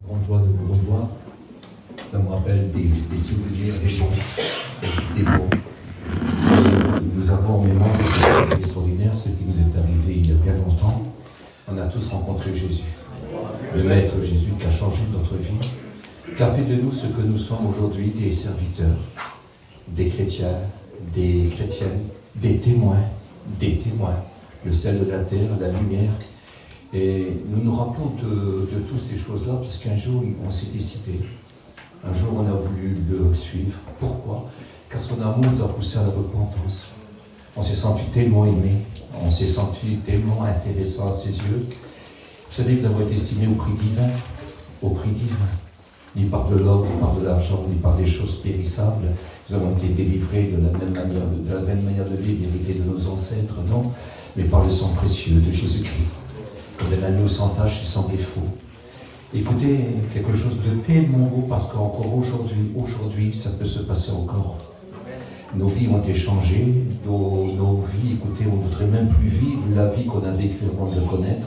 Grande joie de vous revoir. Ça me rappelle des souvenirs, des bons. Nous avons en mémoire quelque chose d'extraordinaire, ce qui nous est arrivé il y a bien longtemps. On a tous rencontré Jésus, le Maître Jésus qui a changé notre vie, qui a fait de nous ce que nous sommes aujourd'hui, des serviteurs, des chrétiens, des chrétiennes, des témoins, le sel de la terre, la lumière. Et nous nous rappelons de toutes ces choses-là, puisqu'un jour, on s'est décidé. Un jour, on a voulu le suivre. Pourquoi? Car son amour nous a poussé à la repentance. On s'est senti tellement aimé, on s'est senti tellement intéressant à ses yeux. Vous savez que nous avons été estimés au prix divin, ni par de l'or, ni par de l'argent, ni par des choses périssables. Nous avons été délivrés de la même manière de vivre, héritée de nos ancêtres, non, mais par le sang précieux de Jésus-Christ. Comme un agneau sans tache et sans défaut. Écoutez, quelque chose de tellement beau, parce qu'encore aujourd'hui, ça peut se passer encore. Nos vies ont été changées, nos vies, écoutez, on ne voudrait même plus vivre la vie qu'on a vécue avant de le connaître.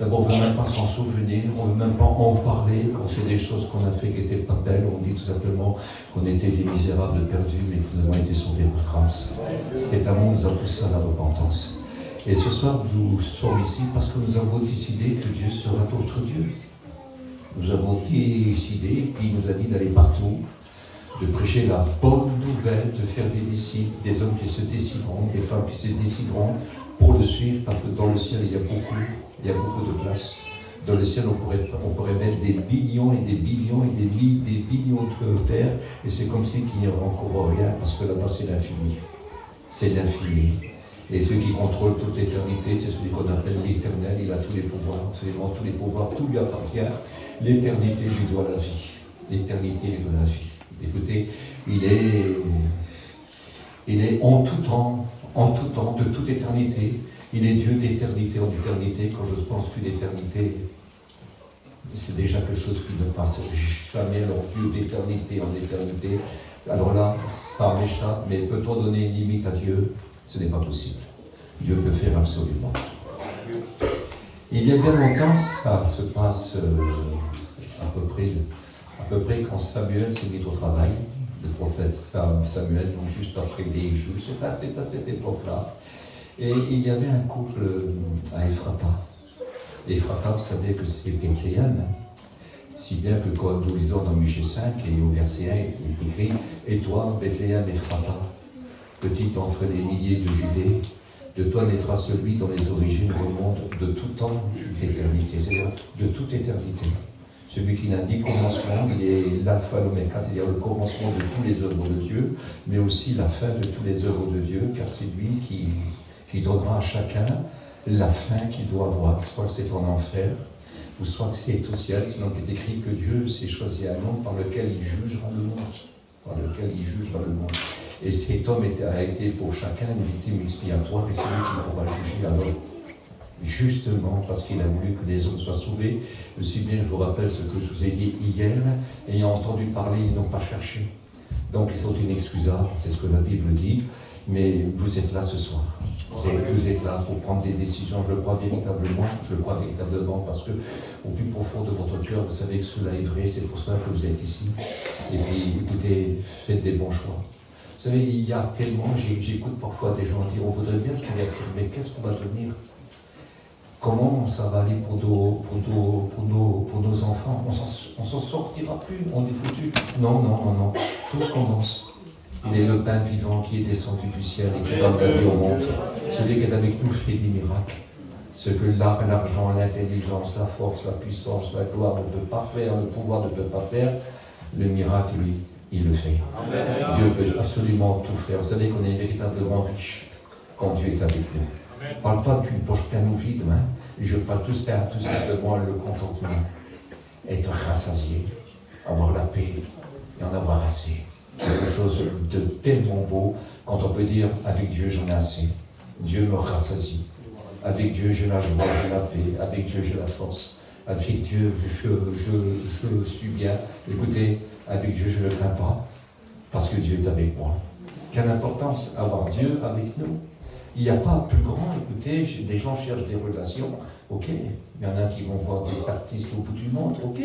D'abord, on ne veut même pas s'en souvenir, on ne veut même pas en parler, quand c'est des choses qu'on a fait qui n'étaient pas belles, on dit tout simplement qu'on était des misérables perdus, mais que nous avons été sauvés par grâce. Cet amour nous a poussé à la repentance. Et ce soir, nous sommes ici parce que nous avons décidé que Dieu sera notre Dieu. Nous avons décidé, puis il nous a dit d'aller partout, de prêcher la bonne nouvelle, de faire des disciples, des hommes qui se décideront, des femmes qui se décideront pour le suivre, parce que dans le ciel, il y a beaucoup de place. Dans le ciel, on pourrait mettre des billions et des billions et des billions de terre, et c'est comme si qu'il n'y aurait encore rien, parce que là-bas, c'est l'infini. C'est l'infini. Et celui qui contrôle toute éternité, c'est celui qu'on appelle l'Éternel. Il a tous les pouvoirs, absolument tous les pouvoirs, tout lui appartient. L'éternité lui doit la vie. L'éternité lui doit la vie. Écoutez, il est en tout temps, de toute éternité. Il est Dieu d'éternité en éternité. Quand je pense qu'une éternité, c'est déjà quelque chose qui ne passe jamais. Alors Dieu d'éternité en éternité, alors là, ça m'échappe, mais peut-on donner une limite à Dieu? Ce n'est pas possible. Dieu peut faire absolument tout. Il y a bien longtemps, ça se passe à peu près quand Samuel s'est mis au travail, le prophète Samuel, donc juste après les Juifs, c'est à cette époque-là. Et il y avait un couple à Ephrata. Ephrata, vous savez que c'est Bethléem, si bien que quand nous lisons dans Michée 5, et au verset 1, il est écrit « Et toi, Bethléem Ephrata, petite entre les milliers de Judée, de toi naîtra celui dont les origines remontent de tout temps d'éternité, c'est-à-dire de toute éternité. Celui qui n'a ni commencement, il est l'alpha et l'oméga, c'est-à-dire le commencement de tous les œuvres de Dieu, mais aussi la fin de toutes les œuvres de Dieu, car c'est lui qui donnera à chacun la fin qu'il doit avoir, soit que c'est en enfer, ou soit que c'est au ciel, sinon il est écrit que Dieu s'est choisi un nom par lequel il jugera le monde. Et cet homme a été pour chacun une victime expiatoire, et c'est lui qui pourra juger alors. Justement parce qu'il a voulu que les hommes soient sauvés. Aussi bien, je vous rappelle ce que je vous ai dit hier, ayant entendu parler, ils n'ont pas cherché. Donc ils sont inexcusables, c'est ce que la Bible dit, mais vous êtes là ce soir. Vous êtes là pour prendre des décisions, je le crois véritablement, parce que au plus profond de votre cœur, vous savez que cela est vrai, c'est pour cela que vous êtes ici. Et puis, écoutez, faites des bons choix. Vous savez, il y a tellement, j'écoute parfois des gens dire, on voudrait bien se convertir, mais qu'est-ce qu'on va devenir? Comment ça va aller pour nos enfants? On s'en sortira plus, on est foutu. Non. Tout commence. Il est le pain vivant qui est descendu du ciel et qui donne la vie au monde. Celui qui est avec nous fait des miracles. Ce que l'argent, l'intelligence, la force, la puissance, la gloire ne peut pas faire, le pouvoir ne peut pas faire, le miracle, lui, il le fait. Amen. Dieu peut absolument tout faire. Vous savez qu'on est véritablement riche quand Dieu est avec nous. Je ne parle pas d'une poche pleine ou vide, hein. Je parle tout simplement le contentement. Être rassasié, avoir la paix et en avoir assez. Quelque chose de tellement beau quand on peut dire avec Dieu j'en ai assez. Dieu me rassasie. Avec Dieu j'ai la joie, j'ai la paix. Avec Dieu j'ai la force. Avec Dieu je suis bien. Écoutez, avec Dieu je ne crains pas parce que Dieu est avec moi. Quelle importance avoir Dieu avec nous. Il n'y a pas plus grand, écoutez, des gens cherchent des relations, ok. Il y en a qui vont voir des artistes au bout du monde, ok.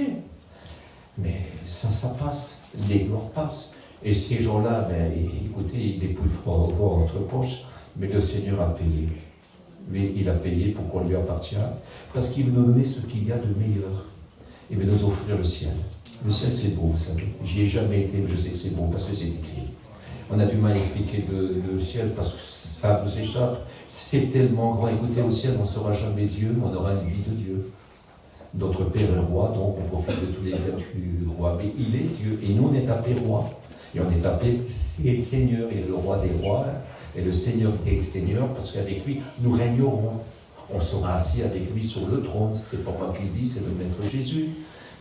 Mais ça passe, les gloires passent. Et ces gens-là, écoutez, ils dépouillent votre poche, mais le Seigneur a payé. Mais il a payé pour qu'on lui appartienne, parce qu'il veut nous donner ce qu'il y a de meilleur. Il veut nous offrir le ciel. Le ciel, c'est beau, vous savez. J'y ai jamais été, mais je sais que c'est beau, parce que c'est écrit. On a du mal à expliquer le ciel, parce que ça nous échappe. C'est tellement grand. Écoutez, au ciel, on ne sera jamais Dieu, mais on aura une vie de Dieu. Notre Père est roi, donc on profite de tous les vertus du roi. Mais il est Dieu, et nous, on est appelés roi. Et on est appelé Seigneur, et le roi des rois, et le Seigneur des seigneurs, parce qu'avec lui, nous régnerons. On sera assis avec lui sur le trône. C'est pas moi qui le dis, c'est le Maître Jésus.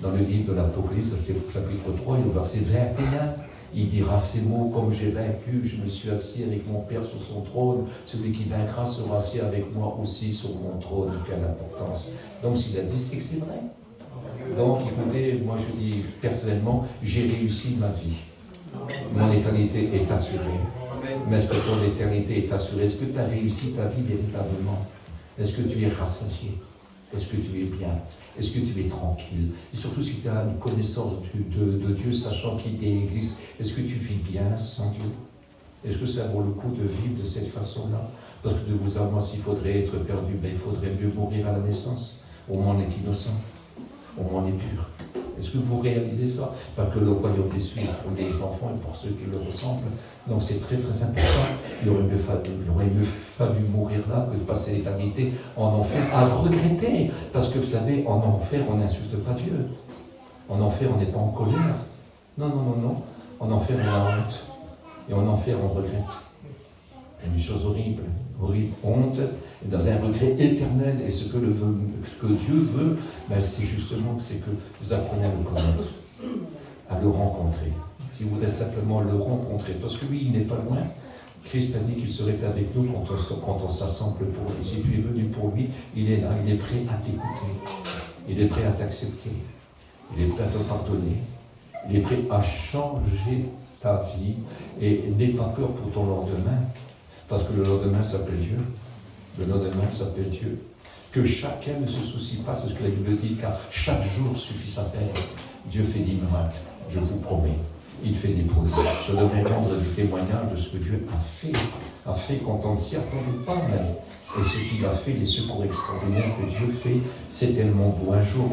Dans le livre de l'Apocalypse, c'est au chapitre 3, et au verset 21, il dira ces mots: comme j'ai vaincu, je me suis assis avec mon Père sur son trône. Celui qui vaincra sera assis avec moi aussi sur mon trône. Quelle importance. Donc s'il a dit, c'est que c'est vrai. Donc écoutez, moi je dis personnellement, j'ai réussi ma vie. Mon éternité est assurée. Mais est-ce que ton éternité est assurée? Est-ce que tu as réussi ta vie véritablement? Est-ce que tu es rassasié? Est-ce que tu es bien? Est-ce que tu es tranquille? Et surtout si tu as une connaissance de Dieu, sachant qu'il existe, est-ce que tu vis bien sans Dieu? Est-ce que ça vaut le coup de vivre de cette façon-là? Parce que de vous à moi, s'il faudrait être perdu, il faudrait mieux mourir à la naissance. Au moins on est innocent, au moins on est pur. Est-ce que vous réalisez ça? Parce que le royaume des cieux pour les enfants et pour ceux qui le ressemblent. Donc c'est très très important. Il aurait mieux fallu mourir là que de passer l'éternité en enfer à regretter. Parce que vous savez, en enfer, on n'insulte pas Dieu. En enfer, on n'est pas en colère. Non. En enfer, on a honte. Et en enfer, on regrette. C'est une chose horrible, honte, dans un regret éternel. Et ce que Dieu veut, c'est justement que vous appreniez à le connaître, à le rencontrer. Si vous voulez simplement le rencontrer, parce que lui, il n'est pas loin. Christ a dit qu'il serait avec nous quand on s'assemble pour lui. Si tu es venu pour lui, il est là, il est prêt à t'écouter. Il est prêt à t'accepter. Il est prêt à te pardonner. Il est prêt à changer ta vie. Et n'aie pas peur pour ton lendemain. Parce que le lendemain s'appelle Dieu. Le lendemain s'appelle Dieu. Que chacun ne se soucie pas, c'est ce que la Bible dit, car chaque jour suffit sa peine. Dieu fait des miracles, je vous promets. Il fait des progrès. Je devrais rendre du témoignage de ce que Dieu a fait quand on ne s'y attendait pas même. Et ce qu'il a fait, les secours extraordinaires que Dieu fait, c'est tellement beau. Un jour,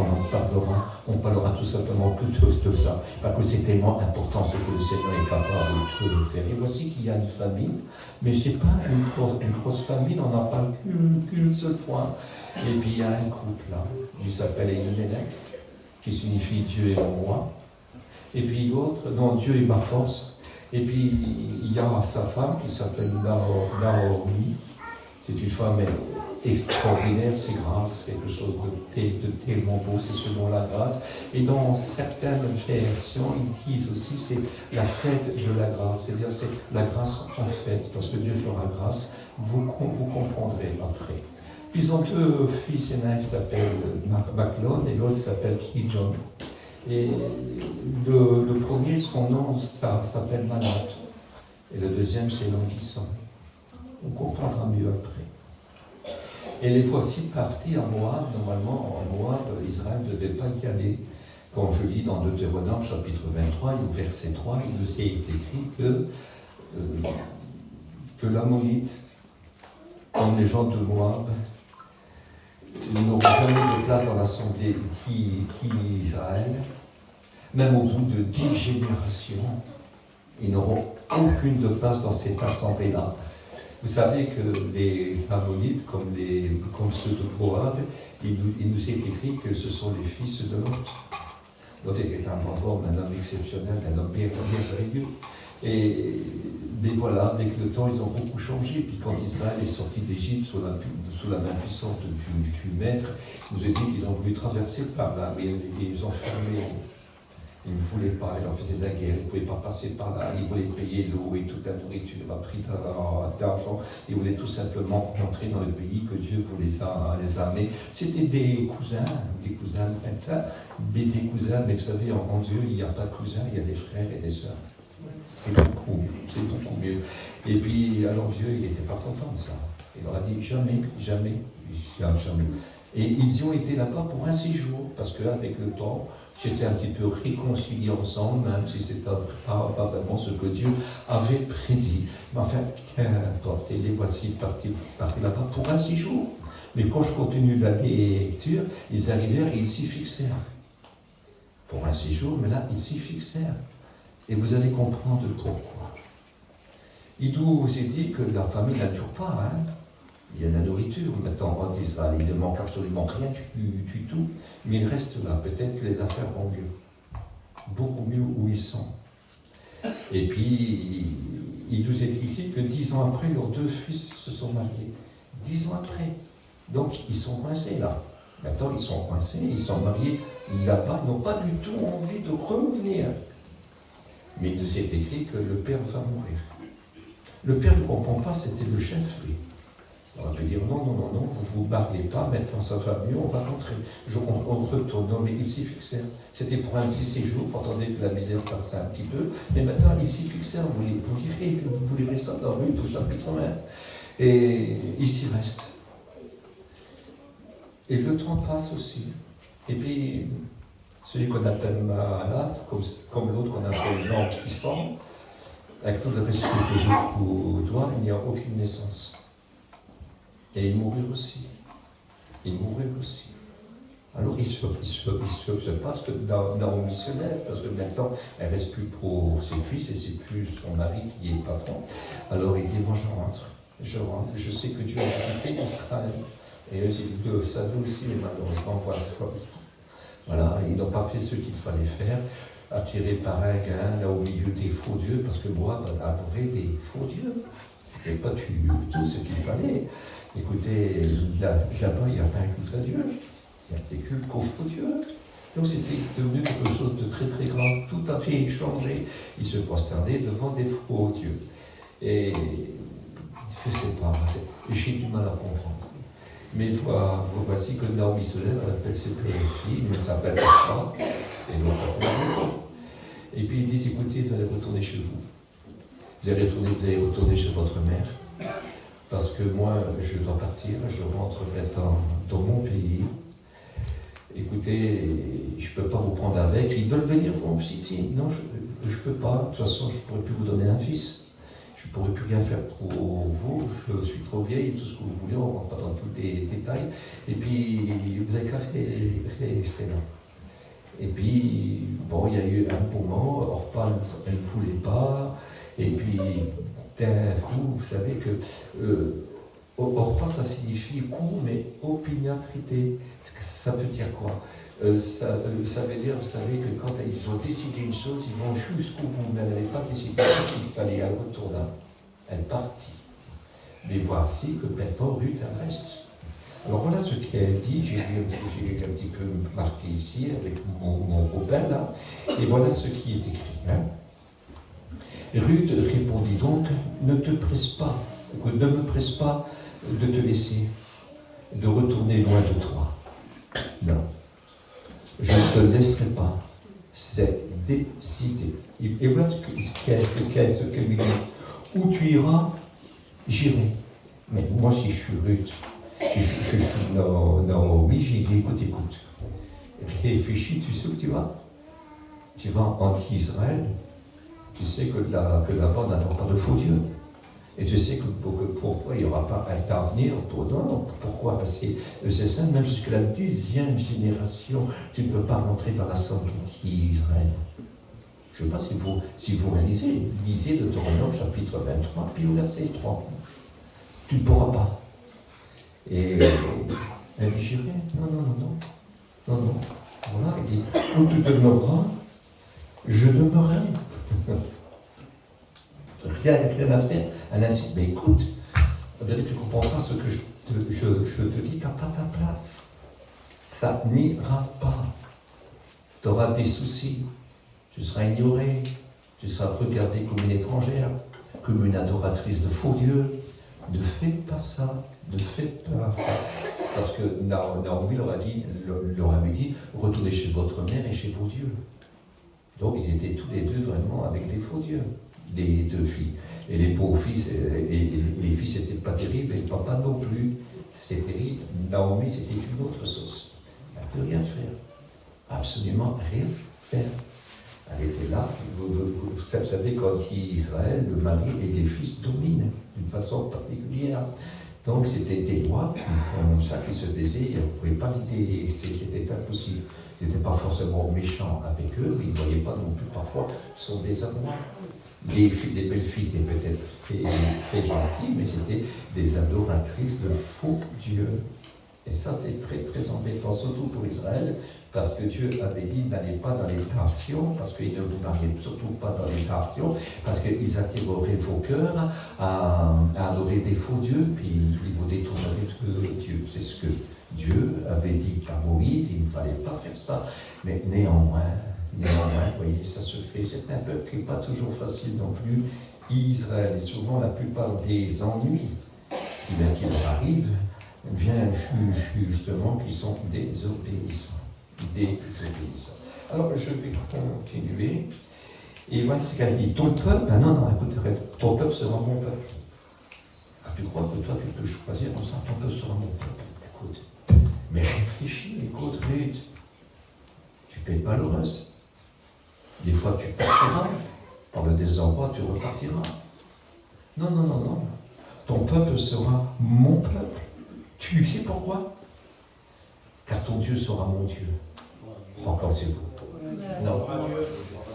on parlera tout simplement que de ça. Parce que c'est tellement important ce que le Seigneur est capable de faire. Et voici qu'il y a une famine, mais ce n'est pas une grosse famine, on n'en parle qu'une seule fois. Et puis il y a un couple là, il s'appelle Elimelech, qui signifie Dieu est moi. Et puis l'autre, non, Dieu est ma force. Et puis il y a sa femme qui s'appelle Naomi. C'est une femme extraordinaire, c'est grâce, quelque chose de tellement beau, c'est selon la grâce. Et dans certaines versions, ils disent aussi c'est la fête de la grâce, c'est-à-dire c'est la grâce en fête, parce que Dieu fera grâce, vous comprendrez après. Puis ils ont deux fils aînés qui s'appellent Maclon et l'autre s'appelle Kijon. Et le premier, son nom, ça s'appelle Manat. Et le deuxième, c'est Languissant. On comprendra mieux après. Et les voici partis en Moab. Normalement, en Moab, Israël ne devait pas y aller. Quand je lis dans Deutéronome, chapitre 23, au verset 3, il nous est écrit que l'Ammonite, comme les gens de Moab, n'auront jamais de place dans l'assemblée d'Israël. Même au bout de 10 générations, ils n'auront aucune de place dans cette assemblée-là. Vous savez que les Ammonites, comme ceux de Moab, il nous est écrit que ce sont les fils de Lot. Lot était un grand homme, un homme exceptionnel, un homme merveilleux. Mais voilà, avec le temps, ils ont beaucoup changé. Puis quand Israël est sorti d'Égypte sous la main puissante du Maître, il nous a dit qu'ils ont voulu traverser par là, mais ils ont fermé. Ils ne voulaient pas, ils leur faisaient de la guerre, ils ne pouvaient pas passer par là, ils voulaient payer l'eau et toute la nourriture, la pris d'argent, ils voulaient tout simplement rentrer dans le pays que Dieu les a amenés. C'était des cousins lointains, mais des cousins, mais vous savez, en Dieu, il n'y a pas de cousins, il y a des frères et des sœurs. C'est beaucoup mieux. Et puis, alors Dieu, il n'était pas content de ça. Il leur a dit jamais. Et ils y ont été là-bas pour un séjour, parce qu'avec le temps, c'était un petit peu réconcilié ensemble, même si c'était pas vraiment ce que Dieu avait prédit. Mais enfin, qu'importe, et les voici partis là-bas pour un séjour. Mais quand je continue la lecture, ils arrivèrent et ils s'y fixèrent. Pour un séjour, mais là, ils s'y fixèrent. Et vous allez comprendre pourquoi. Il vous est dit que la famille n'a dure pas, hein. Il y a de la nourriture maintenant en Israël, il ne manque absolument rien du tout, mais ils restent là. Peut-être que les affaires vont mieux, beaucoup mieux où ils sont. Et puis, il nous est écrit que 10 ans après, leurs 2 fils se sont mariés. 10 ans après. Donc, ils sont coincés là. Maintenant, ils sont coincés, ils sont mariés là-bas, ils n'ont pas du tout envie de revenir. Mais il nous est écrit que le père va mourir. Le père ne comprend pas, c'était le chef, lui. On peut dire non, vous ne vous mariez pas, maintenant ça va mieux, on va rentrer. On retourne. Non, mais ils s'y fixèrent. C'était pour un petit séjour, pour attendre que la misère passe un petit peu. Mais maintenant, ils s'y fixèrent. Vous lirez ça dans Ruth au chapitre 1. Et ils s'y restent. Et le temps passe aussi. Et puis, celui qu'on appelle malade, comme l'autre qu'on appelle Jean qui sent, avec tout le respect que je vous dois, il n'y a aucune naissance. Et il mourit aussi. Alors il se passe que Naomi se lève, parce que maintenant, elle ne reste plus pour ses fils et c'est plus son mari qui est patron. Alors il dit, moi je rentre, je sais que Dieu a visité Israël. Et eux, ils savaient aussi, mais malheureusement, voilà, ils n'ont pas fait ce qu'il fallait faire, attirés par un gain là au milieu des faux dieux, parce que moi, adorer des faux dieux, ce n'était pas tout ce qu'il fallait. Écoutez, là-bas, il n'y a pas un culte à Dieu, il y a des cultes qu'aux faux dieux. Donc c'était devenu quelque chose de très très grand, tout à fait changé. Ils se prosternaient devant des faux dieux. Et je ne sais pas, j'ai du mal à comprendre. Mais vous voici que Naomi se lève, elle appelle ses filles, une s'appelle pas, et l'autre s'appelle pas. Et puis ils disent, écoutez, vous allez retourner chez vous. Vous allez retourner chez votre mère. Parce que moi, je dois partir, je rentre maintenant dans mon pays. Écoutez, je ne peux pas vous prendre avec. Ils veulent venir, bon, si, non, je ne peux pas. De toute façon, je ne pourrais plus vous donner un fils. Je ne pourrais plus rien faire pour vous, je suis trop vieille, tout ce que vous voulez, on ne rentre pas dans tous les détails. Et puis, vous avez qu'à rester là. Et puis, bon, il y a eu un moment, Orpa, elle ne voulait pas. Et puis, d'un coup, vous savez que Orpa, ça signifie court, mais opiniâtrité. Ça veut dire quoi? Ça veut dire, vous savez, que quand ils ont décidé une chose, ils vont jusqu'au bout. Mais elle n'avait pas décidé qu'il fallait, elle retourna. Elle partit. Mais voici que maintenant, Ruth, elle reste. Alors voilà ce qu'elle dit, j'ai un petit peu marqué ici avec mon copain là, et voilà ce qui est écrit. Hein. Ruth répondit donc, ne me presse pas de te laisser, de retourner loin de toi. Non, je ne te laisserai pas, c'est décidé. Et voilà ce qu'elle lui dit. Où tu iras, j'irai. Mais moi, si je suis Ruth, je suis oui, j'ai dit, écoute. Réfléchis, tu sais où tu vas? Tu vas en anti-Israël. Tu sais que là-bas, on n'a pas de faux dieux. Et tu sais que pourquoi il n'y aura pas un avenir pour non, pourquoi? Parce que c'est ça, même jusqu'à la 10e génération, tu ne peux pas rentrer dans l'assemblée d'Israël. Je ne sais pas si vous réalisez, lisez Deutéronome chapitre 23, puis au verset 3. Tu ne pourras pas. Et elle dit, j'irai. Non. Voilà, elle dit, où tu demeureras, je demeurerai. Rien à faire. Elle insiste, mais écoute, tu ne comprends pas ce que je te dis, tu n'as pas ta place. Ça n'ira pas. Tu auras des soucis. Tu seras ignorée. Tu seras regardée comme une étrangère, comme une adoratrice de faux dieux. Ne fais pas ça. C'est parce que Naomi leur avait dit, retournez chez votre mère et chez vos dieux. Donc ils étaient tous les deux vraiment avec des faux dieux, les deux filles. Et les pauvres fils, et les fils n'étaient pas terribles, et le papa non plus. c'est terrible. Naomi, c'était une autre sauce. Elle ne peut rien faire. Absolument rien faire. Elle était là. Vous savez, quand Israël, le mari et les fils dominent d'une façon particulière. Donc c'était des lois comme ça qui se faisaient, on ne pouvait pas l'aider, c'était impossible. Ils n'étaient pas forcément méchants avec eux, mais ils ne voyaient pas non plus parfois son désarroi. Les belles filles étaient peut-être très gentilles, mais c'était des adoratrices de faux dieux. Et ça, c'est très très embêtant, surtout pour Israël, parce que Dieu avait dit n'allez pas dans les nations, parce qu'il ne vous mariez surtout pas dans les nations, parce qu'ils attireraient vos cœurs à adorer des faux dieux, puis ils vous détourneraient de Dieu. C'est ce que Dieu avait dit à Moïse, il ne fallait pas faire ça. Mais néanmoins, vous voyez, ça se fait. C'est un peuple qui n'est pas toujours facile non plus, Israël. Et souvent, la plupart des ennuis qui leur arrivent, viennent justement qui sont désobéissants. Alors, je vais continuer. Et voilà ce qu'elle dit. Ton peuple, non, écoute, ton peuple sera mon peuple. Ah, tu crois que toi, tu peux choisir comme ça, ton peuple sera mon peuple. Écoute, mais réfléchis, écoute, Ruth. Tu peux être malheureuse. Des fois, tu partiras. Par le désarroi, tu repartiras. Non. Ton peuple sera mon peuple. Tu sais pourquoi? Car ton Dieu sera mon Dieu. Encore c'est beau. Non.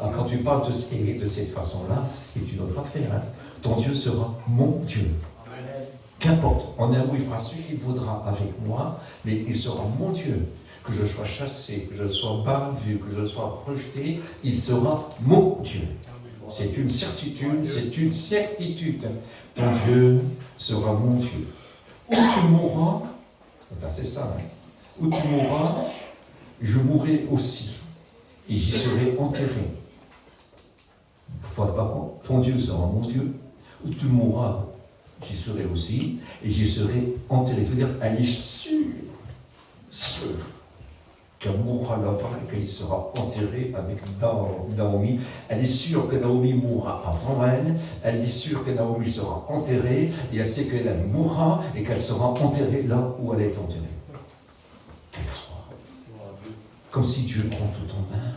Alors, quand tu parles de cette façon-là, c'est une autre affaire. Hein. Ton Dieu sera mon Dieu. Qu'importe, en un mot, il fera ce qu'il voudra avec moi, mais il sera mon Dieu. Que je sois chassé, que je sois battu, que je sois rejeté, il sera mon Dieu. C'est une certitude, c'est une certitude. Ton Dieu sera mon Dieu. Où tu mourras, c'est ça, hein? Où tu mourras, je mourrai aussi, et j'y serai enterré. Ton Dieu sera mon Dieu. Où tu mourras, j'y serai aussi, et j'y serai enterré. C'est-à-dire, elle est sûre qu'elle mourra là-bas et qu'elle sera enterrée avec Naomi. Elle est sûre que Naomi mourra avant elle. Elle est sûre que Naomi sera enterrée. Et elle sait qu'elle mourra et qu'elle sera enterrée là où elle est enterrée. Quelle foi! Comme si Dieu prend tout en main.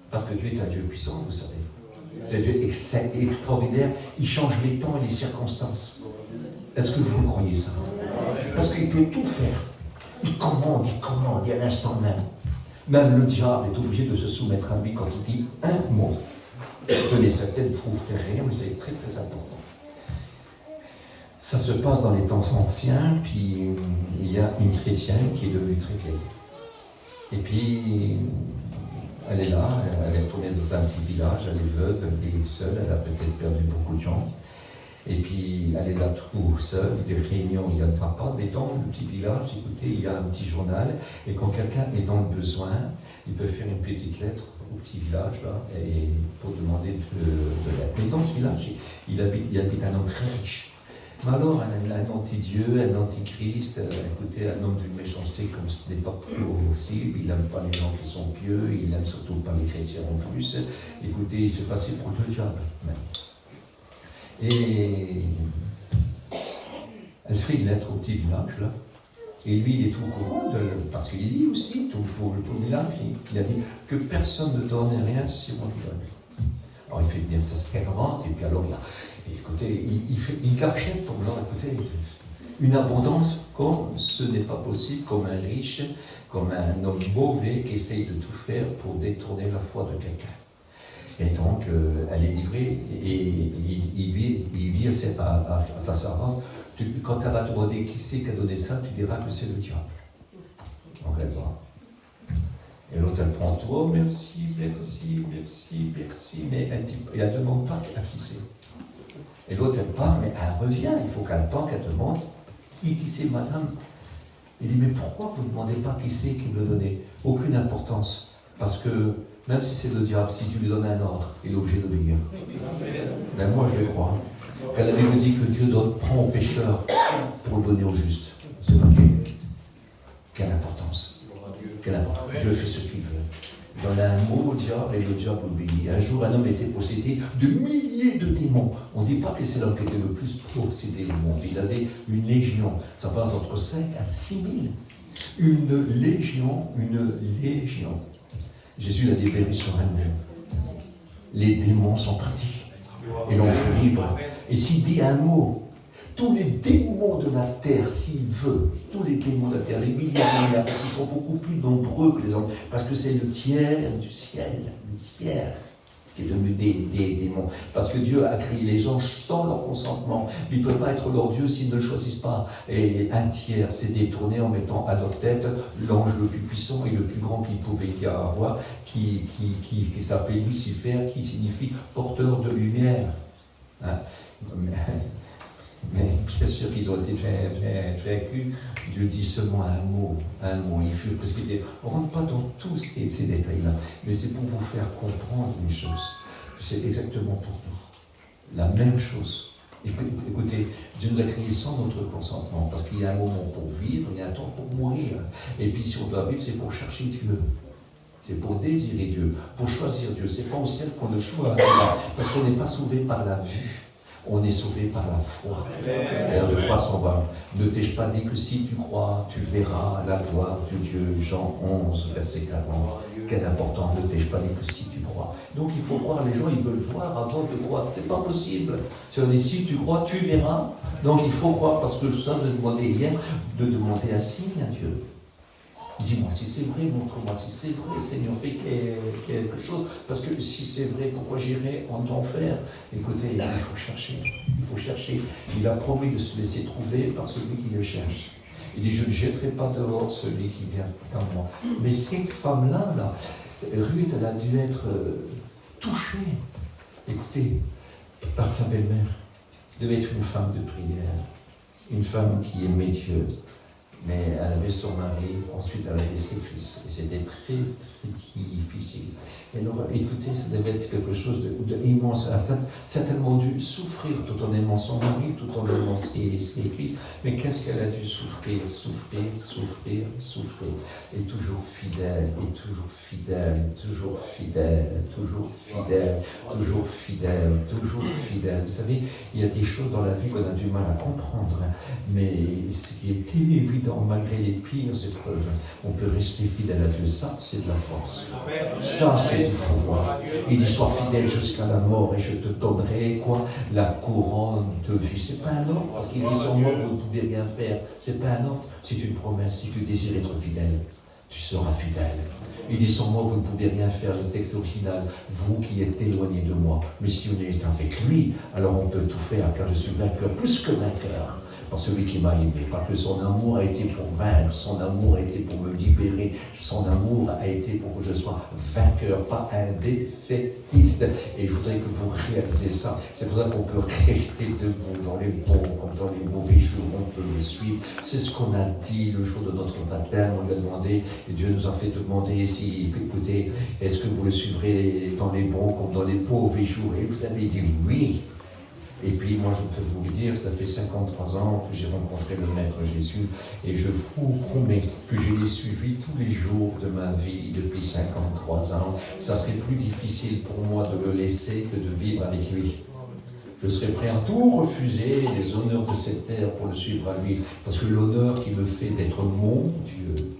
Parce que Dieu est un Dieu puissant, vous savez. C'est un Dieu extraordinaire. Il change les temps et les circonstances. Est-ce que vous croyez ça? Parce qu'il peut tout faire. Il commande à l'instant même. Même le diable est obligé de se soumettre à lui quand il dit un mot. Tenez, ça peut-être vous faire rien, mais c'est très très important. Ça se passe dans les temps anciens, puis il y a une chrétienne qui est devenue très vieille. Et puis, elle est là, elle est retournée dans un petit village, elle est veuve, elle est seule, elle a peut-être perdu beaucoup de gens. Et puis, elle est là tout seule, des réunions, il n'y en a pas, mais dans le petit village, écoutez, il y a un petit journal, et quand quelqu'un est dans le besoin, il peut faire une petite lettre au petit village, là, et pour demander de l'aide. Mais dans ce village, il habite un homme très riche. Mais alors, un anti-Dieu, un anti-Christ, écoutez, un homme d'une méchanceté comme ce n'est pas possible, il n'aime pas les gens qui sont pieux, il n'aime surtout pas les chrétiens en plus. Écoutez, il s'est passé pour le diable, même. Et elle fait une lettre au petit village, là, et lui, il est tout au courant, parce qu'il dit aussi, tout le village, il a dit que personne ne donne rien sur mon village. Alors il fait dire ça se avance, et puis alors écoutez, il cachette pour leur écouter une abondance comme ce n'est pas possible, comme un riche, comme un homme mauvais qui essaye de tout faire pour détourner la foi de quelqu'un. Et donc, elle est livrée, et il dit à sa servante, quand elle va te demander qui c'est qui a donné ça, tu diras que c'est le diable. Donc elle va. Et l'autre, elle prend tout, oh merci, mais elle ne demande pas à qui c'est. Et l'autre, elle part, mais elle revient, il faut qu'elle attende, qu'elle demande qui c'est, madame. Il dit, mais pourquoi vous ne demandez pas qui c'est qui me l'a donné? Aucune importance, parce que même si c'est le diable, si tu lui donnes un ordre, il est obligé d'obéir. Mais moi, je le crois. Elle avait dit que Dieu prend au pécheur pour le donner au juste. C'est ok. Quelle importance. Quelle importance. Dieu fait ce qu'il veut. Il donne un mot au diable et le diable obéit. Un jour, un homme était possédé de milliers de démons. On ne dit pas que c'est l'homme qui était le plus possédé au monde. Il avait une légion. Ça va d'entre 5 à 6 000. Une légion. Jésus l'a libéré sur un mot. Les démons sont partis. Et l'ont fait libre. Et s'il dit un mot, tous les démons de la terre, s'il veut, tous les démons de la terre, les milliards, parce qu'ils sont beaucoup plus nombreux que les hommes, parce que c'est le tiers du ciel, le tiers qui est devenu des démons. Parce que Dieu a créé les gens sans leur consentement. Il ne peut pas être leur Dieu s'ils ne le choisissent pas. Et un tiers s'est détourné en mettant à leur tête l'ange le plus puissant et le plus grand qu'il pouvait y avoir, qui s'appelait Lucifer, qui signifie porteur de lumière. Hein? Mais bien sûr qu'ils ont été vaincus. Dieu dit seulement un mot. Ils furent précipités. On ne rentre pas dans tous ces détails-là, mais c'est pour vous faire comprendre une chose. C'est exactement pour nous. La même chose. Écoutez, Dieu nous a créés sans notre consentement, parce qu'il y a un moment pour vivre, il y a un temps pour mourir. Et puis si on doit vivre, c'est pour chercher Dieu. C'est pour désirer Dieu, pour choisir Dieu. C'est pas au ciel qu'on le choisit, parce qu'on n'est pas sauvé par la vue. On est sauvé par la foi. D'ailleurs, le croissant va. Ne t'ai-je pas dit que si tu crois, tu verras la gloire de Dieu. Jean 11, verset 40. Quel important, ne t'ai-je pas dit que si tu crois. Donc il faut croire, les gens, ils veulent voir avant de croire. C'est pas possible. Si on dit si tu crois, tu verras. Donc il faut croire, parce que ça, je demandé hier, de demander un signe à Dieu. Dis-moi si c'est vrai, montre-moi si c'est vrai, Seigneur, fais quelque chose. Parce que si c'est vrai, pourquoi j'irai en enfer? Écoutez, il faut chercher. Il faut chercher. Il a promis de se laisser trouver par celui qui le cherche. Il dit, je ne jetterai pas dehors celui qui vient à moi. Mais cette femme-là, Ruth, elle a dû être touchée, écoutez, par sa belle-mère. Elle devait être une femme de prière, une femme qui aimait Dieu. Mais elle avait son mari, ensuite elle avait ses fils. Et c'était très, très difficile. Et donc, écoutez, ça devait être quelque chose d'immense. Elle a certainement dû souffrir tout en aimant son mari, tout en aimant ses fils. Mais qu'est-ce qu'elle a dû souffrir? Et toujours fidèle, et toujours fidèle, toujours fidèle, toujours fidèle, toujours fidèle, toujours fidèle. Vous savez, il y a des choses dans la vie qu'on a du mal à comprendre. Mais ce qui est évident, malgré les pires épreuves, on peut rester fidèle à Dieu. Ça, c'est de la force. Ça, c'est du pouvoir. Il dit, sois fidèle jusqu'à la mort et je te donnerai quoi? La couronne de vie. C'est pas un ordre, parce qu'il dit, sans moi, vous ne pouvez rien faire. C'est pas un ordre. C'est une promesse. Si tu désires être fidèle, tu seras fidèle. Il dit, sans moi, vous ne pouvez rien faire. Le texte original, vous qui êtes éloignés de moi. Mais si on est avec lui, alors on peut tout faire, car je suis vainqueur, plus que vainqueur. Par celui qui m'a aimé, parce que son amour a été pour vaincre, son amour a été pour me libérer, son amour a été pour que je sois vainqueur, pas un défaitiste. Et je voudrais que vous réalisez ça. C'est pour ça qu'on peut rester debout dans les bons comme dans les mauvais jours, on peut le suivre. C'est ce qu'on a dit le jour de notre baptême, on lui a demandé, et Dieu nous a fait demander si, écoutez, est-ce que vous le suivrez dans les bons comme dans les mauvais jours? Et vous avez dit oui. Et puis moi je peux vous le dire, ça fait 53 ans que j'ai rencontré le Maître Jésus et je vous promets que je l'ai suivi tous les jours de ma vie depuis 53 ans. Ça serait plus difficile pour moi de le laisser que de vivre avec lui. Je serais prêt à tout refuser, les honneurs de cette terre pour le suivre à lui. Parce que l'honneur qui me fait d'être mon Dieu,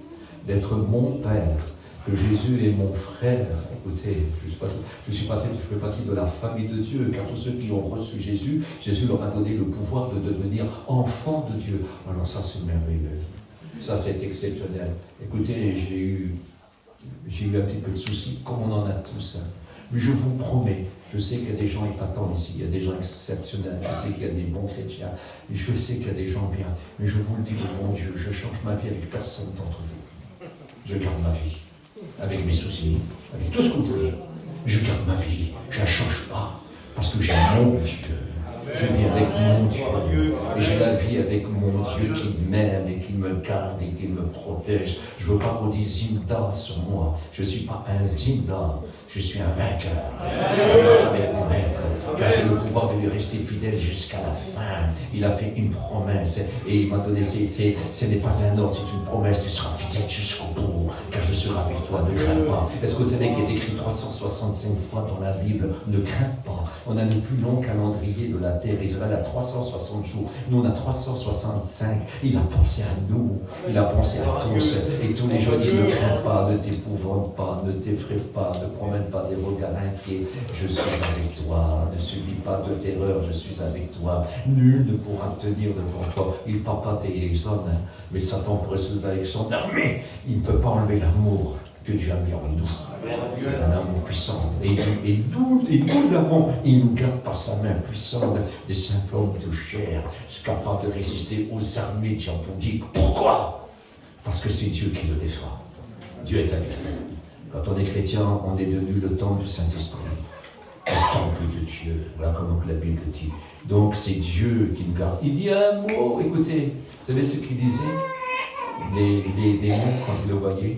d'être mon Père, que Jésus est mon frère. Écoutez, je fais partie de la famille de Dieu, car tous ceux qui ont reçu Jésus, Jésus leur a donné le pouvoir de devenir enfants de Dieu. Alors ça, c'est merveilleux. Ça, c'est exceptionnel. Écoutez, j'ai eu un petit peu de soucis, comme on en a tous. Mais je vous promets, je sais qu'il y a des gens épatants ici, il y a des gens exceptionnels, je sais qu'il y a des bons chrétiens, et je sais qu'il y a des gens bien, mais je vous le dis devant Dieu, je change ma vie avec personne d'entre vous. Je garde ma vie. Avec mes soucis, avec tout ce que vous voulez. Je garde ma vie, je ne la change pas, parce que j'ai mon Dieu. Je vis avec mon Dieu, et j'ai la vie avec mon Dieu qui m'aime et qui me garde et qui me protège. Je ne veux pas qu'on dise Zinda sur moi. Je ne suis pas un Zinda, je suis un vainqueur. Je ne vais jamais me mettre, car j'ai le pouvoir de lui rester fidèle jusqu'à la fin. Il a fait une promesse et il m'a donné, ce n'est pas un ordre, c'est une promesse. Tu seras fidèle jusqu'au bout, car je serai avec toi, ne crains pas. Est-ce que vous savez qu'il est écrit 365 fois dans la Bible, ne crains pas. On a le plus long calendrier de la terre. Israël a 360 jours. Nous, on a 365. Il a pensé à nous. Il a pensé à tous. Et tous les jours, il dit, ne crains pas, ne t'épouvante pas, ne t'effraie pas, ne promène pas des regards inquiets. Je suis avec toi. Ne subis pas de terreur, je suis avec toi. Nul ne pourra te dire devant toi. Il ne parle pas des hommes, hein, mais Satan pourrait se lever avec son armée. Il ne peut pas enlever l'amour que Dieu a mis en nous. C'est un amour puissant. Et nous l'avons. Il nous garde par sa main puissante des symptômes de chair, capable de résister aux armées diaboliques. Pourquoi? Parce que c'est Dieu qui le défend. Dieu est avec nous. Quand on est chrétien, on est devenu le temple du Saint-Esprit. Le temple de Dieu. Voilà comment la Bible dit. Donc c'est Dieu qui nous garde. Il dit un mot, écoutez, vous savez ce qu'il disait? Les démons, quand ils le voyaient,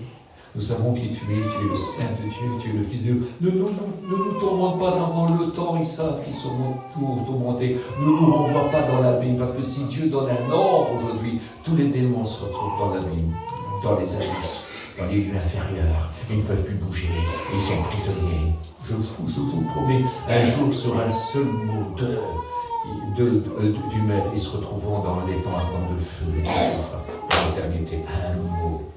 nous savons qui tu es le Saint de Dieu, tu es le Fils de Dieu. Ne nous tourmente pas avant le temps, ils savent qu'ils seront tourmentés. Ne nous renvoie pas dans l'abîme, parce que si Dieu donne un ordre aujourd'hui, tous les démons se retrouvent dans l'abîme, dans les abysses, dans les lieux inférieurs. Ils ne peuvent plus bouger, ils sont prisonniers. Je vous promets, un jour sera le seul mot du Maître, ils se retrouveront dans les temps ardents de feu, dans l'éternité.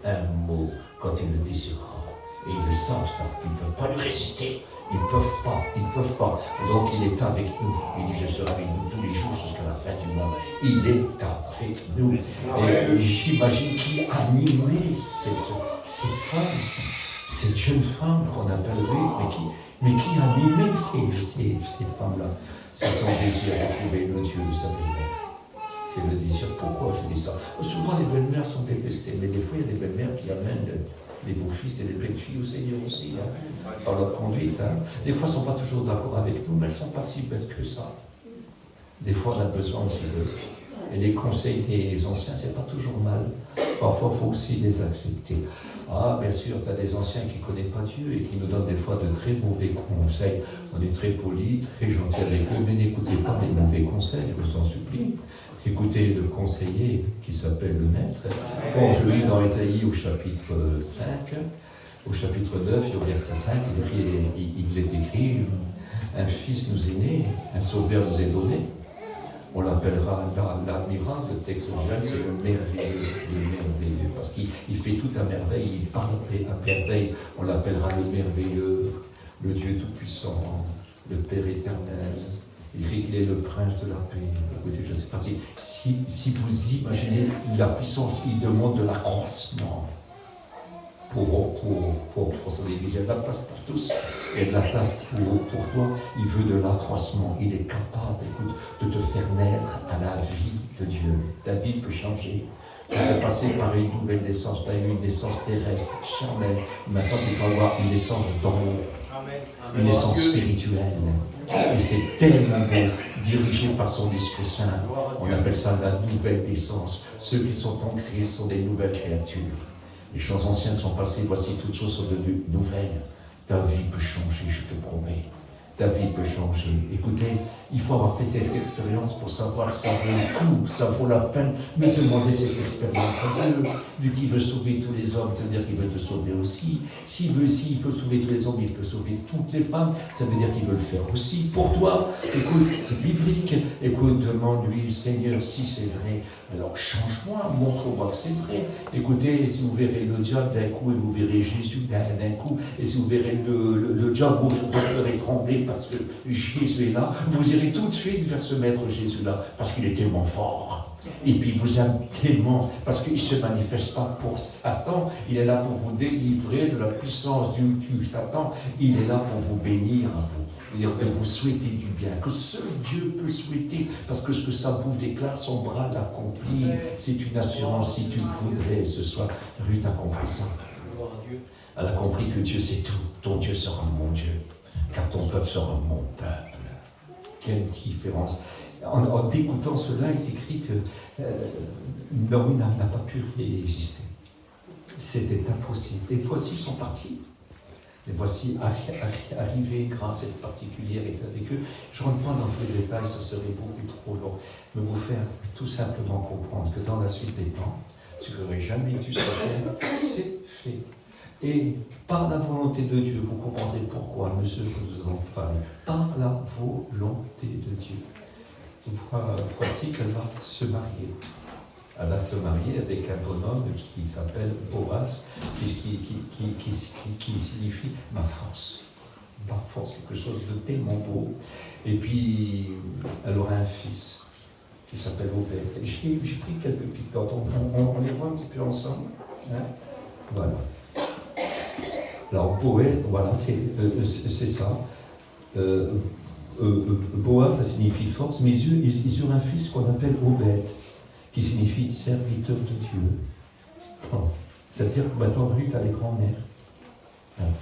Un mot, quand il le désirera. Et ils le savent, ça. Ils ne peuvent pas lui résister. Ils ne peuvent pas. Donc il est avec nous. Il dit, je serai avec vous tous les jours jusqu'à la fin du monde. Il est avec nous. Et j'imagine qui animait cette femme, cette jeune femme qu'on appellerait, mais qui animait ces femmes-là. C'est son désir de trouver le Dieu de sa belle-mère. C'est le désir. Pourquoi je dis ça? Souvent les belles-mères sont détestées, mais des fois il y a des belles-mères qui amènent les beaux-fils et les belles-filles au Seigneur aussi, hein, par leur conduite. Hein. Des fois elles ne sont pas toujours d'accord avec nous, mais elles ne sont pas si belles que ça. Des fois on a besoin aussi de... Et les conseils des anciens, c'est pas toujours mal. Parfois il faut aussi les accepter. Ah, bien sûr, tu as des anciens qui ne connaissent pas Dieu et qui nous donnent des fois de très mauvais conseils. On est très poli, très gentil avec eux, mais n'écoutez pas les mauvais conseils, je vous en supplie. Écoutez le conseiller qui s'appelle le Maître. Bon, je lis dans Ésaïe au chapitre 5, au chapitre 9, au verset 5, il est écrit, un fils nous est né, un sauveur nous est donné. On l'appellera l'admirable, le texte original, c'est le merveilleux, parce qu'il fait tout à merveille, il parle à merveille, on l'appellera le merveilleux, le Dieu tout-puissant, le Père éternel. Il dit qu'il est le prince de la paix. Écoutez, je ne sais pas si vous imaginez la puissance, il demande de l'accroissement pour son Église. Il y a de la place pour tous, il y a de la place pour toi. Il veut de l'accroissement. Il est capable, écoute, de te faire naître à la vie de Dieu. Ta vie peut changer. Tu peux passer par une nouvelle naissance. Tu as eu une naissance terrestre, charnelle. Maintenant, tu vas avoir une naissance d'en haut. Une naissance spirituelle. Et c'est tellement beau, dirigé par son Esprit Saint. On appelle ça la nouvelle naissance. Ceux qui sont en Christ sont des nouvelles créatures. Les choses anciennes sont passées, voici toutes choses sont devenues nouvelles. Ta vie peut changer, je te promets. Ta vie peut changer. Écoutez, il faut avoir fait cette expérience pour savoir que ça vaut le coup, ça vaut la peine de demander cette expérience à Dieu. Dieu qui veut sauver tous les hommes, ça veut dire qu'il veut te sauver aussi. S'il peut sauver tous les hommes, il peut sauver toutes les femmes, ça veut dire qu'il veut le faire aussi. Pour toi, écoute, c'est biblique. Écoute, demande-lui, Seigneur, si c'est vrai, alors change-moi, montre-moi que c'est vrai. Écoutez, si vous verrez le diable d'un coup et vous verrez Jésus d'un coup, et si vous verrez le diable, vous ferez trembler parce que Jésus est là, vous irez tout de suite vers ce maître Jésus-là, parce qu'il est tellement fort. Et puis il vous aime tellement, parce qu'il ne se manifeste pas pour Satan, il est là pour vous délivrer de la puissance du Satan, il est là pour vous bénir à vous. De vous souhaiter du bien, que seul Dieu peut souhaiter, parce que ce que sa bouche déclare, son bras l'accomplit. C'est une assurance, si tu voudrais ce soir, Ruth a compris ça. Elle a compris que Dieu c'est tout, ton Dieu sera mon Dieu, car ton peuple sera mon peuple. Quelle différence! En dégoûtant cela, il est écrit que Naomi n'a pas pu résister. C'était impossible. Et voici, ils sont partis. Et voici arrivé grâce à cette particulière est avec eux. Je ne rentre pas dans tous les détails, ça serait beaucoup trop long. Mais vous faire tout simplement comprendre que dans la suite des temps, ce que n'aurait jamais dû se faire, c'est fait. Et par la volonté de Dieu, vous comprendrez pourquoi, monsieur, que nous allons parler. Par la volonté de Dieu. Voici qu'elle va se marier. Elle va se marier avec un bonhomme qui s'appelle Boaz, qui signifie ma force. Ma force, quelque chose de tellement beau. Et puis, elle aura un fils qui s'appelle Obed. J'ai pris quelques petites notes. On les voit un petit peu ensemble. Hein? Voilà. Alors, Boaz, voilà, c'est ça. Boaz, ça signifie force. Mes yeux, ils eurent un fils qu'on appelle Obed, qui signifie serviteur de Dieu. C'est-à-dire que maintenant, Ruth, elle est grand-mère. Hein?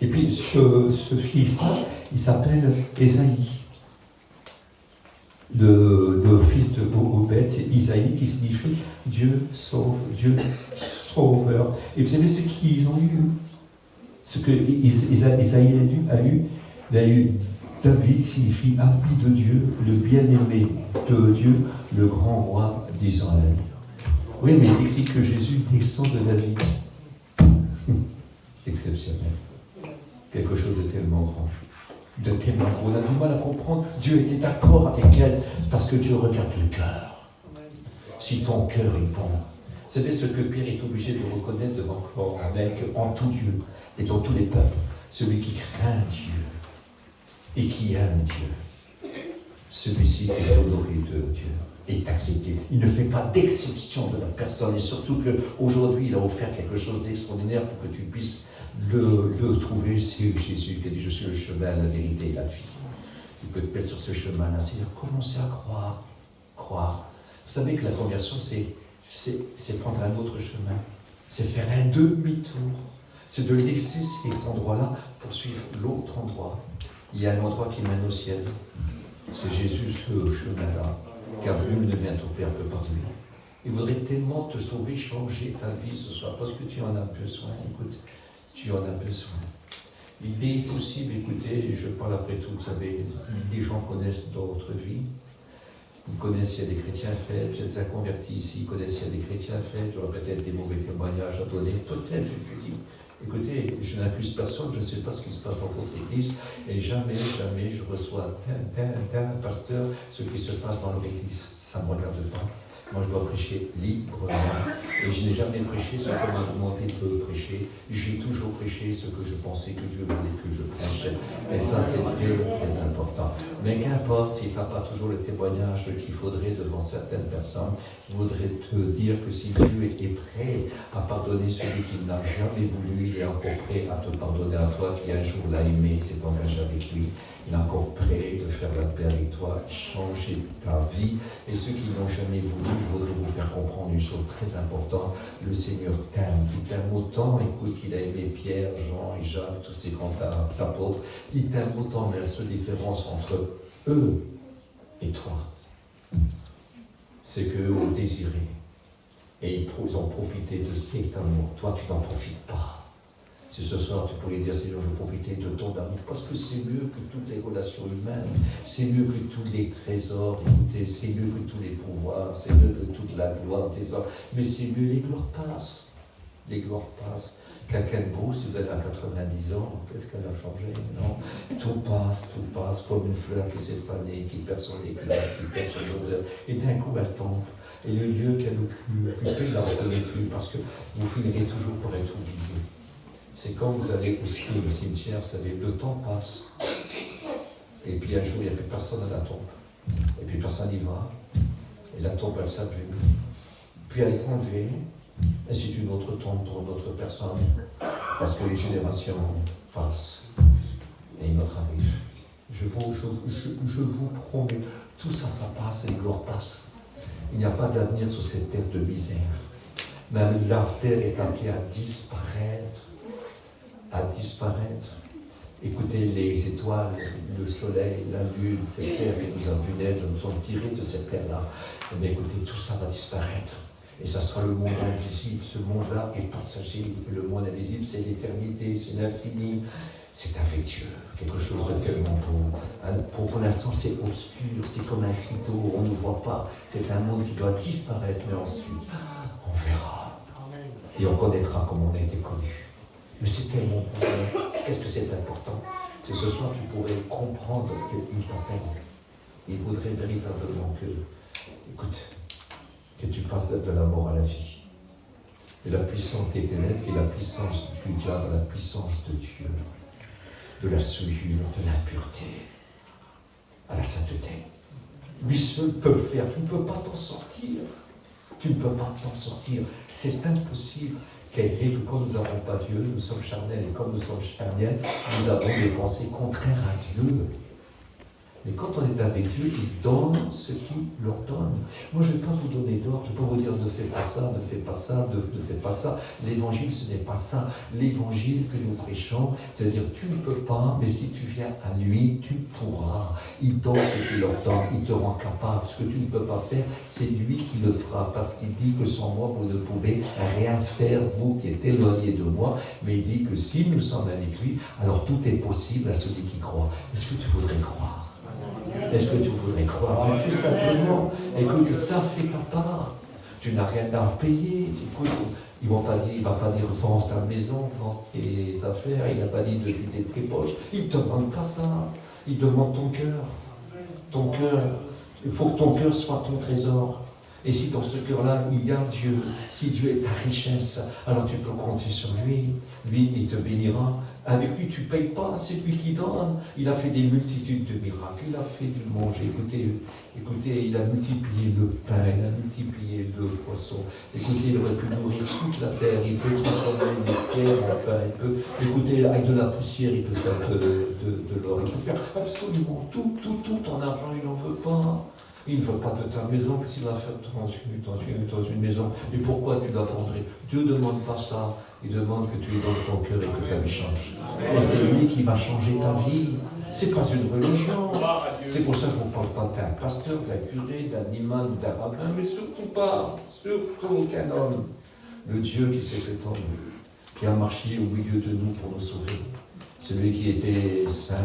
Et puis, ce fils-là, il s'appelle Ésaïe. Le fils de Obed, c'est Isaïe, qui signifie Dieu sauve, Dieu sauveur. Et vous savez ce qu'ils ont eu? Ce que Isaïe a eu David, qui signifie ami de Dieu, le bien-aimé de Dieu, le grand roi d'Israël. Oui, mais il écrit que Jésus descend de David. C'est exceptionnel. Quelque chose de tellement grand. De tellement gros. On a du mal à comprendre. Dieu était d'accord avec elle parce que Dieu regarde le cœur. Si ton cœur est bon. Vous savez ce que Pierre est obligé de reconnaître devant Claude, en tout Dieu et dans tous les peuples, celui qui craint Dieu et qui aime Dieu. Celui-ci est honoré de Dieu, est accepté. Il ne fait pas d'exception de la personne et surtout qu'aujourd'hui il a offert quelque chose d'extraordinaire pour que tu puisses le trouver. C'est Jésus qui a dit je suis le chemin, la vérité et la vie. Tu peux te mettre sur ce chemin-là, c'est-à-dire commencer à croire. Vous savez que la conversion c'est prendre un autre chemin, c'est faire un demi-tour, c'est de laisser cet endroit-là pour suivre l'autre endroit. Il y a un endroit qui mène au ciel, c'est Jésus ce chemin-là, car nul ne vient au Père que par lui. Il voudrait tellement te sauver, changer ta vie ce soir, parce que tu en as besoin. Écoute, tu en as besoin. Il est possible, écoutez, je parle après tout, vous savez, les gens connaissent d'autres vies. Ils connaissent s'il y a des chrétiens faibles, j'ai des convertis ici, ils connaissent s'il y a des chrétiens faibles, j'aurais peut-être des mauvais témoignages à donner, peut-être, je dis. Écoutez, je n'accuse personne, je ne sais pas ce qui se passe dans votre église, et jamais je reçois d'un pasteur ce qui se passe dans leur église. Ça ne me regarde pas. Moi, je dois prêcher librement. Et je n'ai jamais prêché ce qu'on m'a demandé de prêcher. J'ai toujours prêché ce que je pensais que Dieu voulait que je prêche. Et ça, c'est très, très important. Mais qu'importe, si tu n'as pas toujours le témoignage qu'il faudrait devant certaines personnes, je voudrais te dire que si Dieu est prêt à pardonner celui qui n'a jamais voulu, il est encore prêt à te pardonner à toi qui un jour l'a aimé, s'est engagé avec lui. Il est encore prêt de faire la paix avec toi, changer ta vie. Et ceux qui n'ont jamais voulu, je voudrais vous faire comprendre une chose très importante. Le Seigneur t'aime. Il t'aime autant, écoute, qu'il a aimé Pierre, Jean et Jacques, tous ces grands apôtres. Il t'aime autant, mais la seule différence entre eux et toi, c'est qu'eux ont désiré. Et ils ont profité de cet amour. Toi, tu n'en profites pas. Si ce soir tu pourrais dire, Seigneur, je veux profiter de ton amour, parce que c'est mieux que toutes les relations humaines, c'est mieux que tous les trésors, écoutez, c'est mieux que tous les pouvoirs, c'est mieux que toute la gloire des hommes, mais c'est mieux, les gloires passent. Les gloires passent. Quelqu'un de beau, si vous êtes à 90 ans, qu'est-ce qu'elle a changé? Non, tout passe, comme une fleur qui s'est fanée, qui perd son éclat, qui perd son odeur, et d'un coup elle tombe. Et le lieu qu'elle occupe, il ne la reconnaît plus, parce que vous finirez toujours par être oublié. C'est quand vous allez au cimetière, vous savez, le temps passe. Et puis un jour, il n'y a plus personne à la tombe. Et puis personne n'y va. Et la tombe, elle s'abîme. Puis elle est enlevée. Et c'est une autre tombe pour une autre personne. Parce que les générations passent. Et une autre arrive. Je vous promets, tout ça, ça passe et les gloires passent. Il n'y a pas d'avenir sur cette terre de misère. Même la terre est appelée à disparaître. À disparaître. Écoutez, les étoiles, le soleil, la lune, cette terre qui nous a vu naître, nous sommes tirés de cette terre-là. Mais écoutez, tout ça va disparaître. Et ça sera le monde invisible. Ce monde-là est passager. Le monde invisible, c'est l'éternité, c'est l'infini. C'est avec Dieu, quelque chose de tellement beau. Pour l'instant, c'est obscur, c'est comme un rideau, on ne voit pas. C'est un monde qui doit disparaître, mais ensuite, on verra. Et on connaîtra comme on a été connu. Mais c'est tellement important. Qu'est-ce que c'est important? C'est que ce soir, tu pourrais comprendre qu'il t'appelle. Il voudrait véritablement que, écoute, que tu passes de la mort à la vie. De la puissance des ténèbres et la puissance du diable, la puissance de Dieu, de la souillure, de l'impureté, à la sainteté. Lui seul peut le faire. Tu ne peux pas t'en sortir. Tu ne peux pas t'en sortir. C'est impossible. Car que quand nous n'avons pas Dieu, nous sommes charnels. Et comme nous sommes charnels, nous avons des pensées contraires à Dieu. Mais quand on est avec Dieu, il donne ce qu'il leur donne. Moi, je ne vais pas vous donner d'ordre, je ne vais pas vous dire ne fais pas ça, ne fais pas ça, ne fais pas ça. L'évangile, ce n'est pas ça. L'évangile que nous prêchons, c'est-à-dire tu ne peux pas, mais si tu viens à lui, tu pourras. Il donne ce qu'il leur donne, il te rend capable. Ce que tu ne peux pas faire, c'est lui qui le fera, parce qu'il dit que sans moi, vous ne pouvez rien faire, vous qui êtes éloignés de moi. Mais il dit que si nous sommes avec lui, alors tout est possible à celui qui croit. Est-ce que tu voudrais croire? Est-ce que tu voudrais croire? Mais tout simplement, écoute, ça c'est ta part. Tu n'as rien à payer. Écoute, il ne va pas dire vends ta maison, vends tes affaires. Il n'a pas dit de vider tes poches. Il ne te demande pas ça. Il demande ton cœur. Ton cœur. Il faut que ton cœur soit ton trésor. Et si dans ce cœur-là, il y a Dieu, si Dieu est ta richesse, alors tu peux compter sur lui. Lui, il te bénira. Avec lui, tu ne payes pas, c'est lui qui donne. Il a fait des multitudes de miracles, il a fait du manger. Écoutez, il a multiplié le pain, il a multiplié le poisson. Écoutez, il aurait pu nourrir toute la terre, il peut transformer les pierres en pain, il peut, écoutez, avec de la poussière, il peut faire de l'or, il peut faire absolument tout en argent, il n'en veut pas. Il ne veut pas de ta maison, mais s'il va faire dans une maison. Et pourquoi tu la vendrais? Dieu ne demande pas ça. Il demande que tu aies dans ton cœur et que ta vie change. Et c'est lui qui va changer ta vie. Ce n'est pas une religion. C'est pour ça que je ne vous parle pas d'un pasteur, d'un curé, d'un imam, d'un rabbin, mais surtout aucun homme. Le Dieu qui s'est fait homme, qui a marché au milieu de nous pour nous sauver. Celui qui était saint,